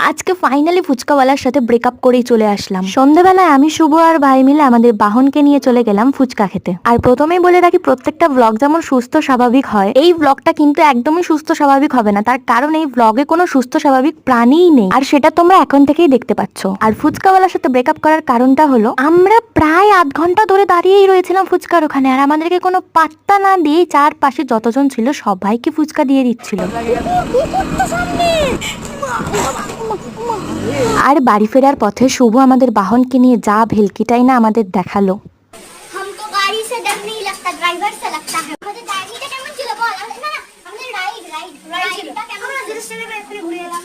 আজকে ফাইনালি ফুচকাওয়ালার সাথে ব্রেকআপ করেই চলে আসলাম। সন্ধ্যাবেলায় আমি শুভ আর ভাই মিলে আমাদের বাহনকে নিয়ে চলে গেলাম ফুচকা খেতে। আর প্রথমেই বলে রাখি, প্রত্যেকটা ব্লগ যেমন সুস্থ স্বাভাবিক হয়, এই ব্লগটা কিন্তু একদমই সুস্থ স্বাভাবিক হবে না। তার কারণ এই ব্লগে কোনো সুস্থ স্বাভাবিক প্রাণীই নেই, আর সেটা তোমরা এখন থেকেই দেখতে পাচ্ছ। আর ফুচকাওয়ালার সাথে ব্রেকআপ করার কারণটা হলো, আমরা প্রায় আধ ঘন্টা ধরে দাঁড়িয়েই রয়েছিলাম ফুচকার ওখানে, আর আমাদেরকে কোনো পাত্তা না দিয়ে চারপাশে যতজন ছিল সবাইকে ফুচকা দিয়ে দিচ্ছিল। আর বাড়ি ফেরার পথে শুভ আমাদের বাহনকে নিয়ে যা ভেলকিটাই না আমাদের দেখালো। हमको गाड़ी से डर नहीं लगता, ड्राइवर से लगता है। मुझे गाड़ी का কেমন ছিল বল? না না, আমাদের রাইড ছিল। আমরা জিরো স্টেশনে ঘুরে এলাম।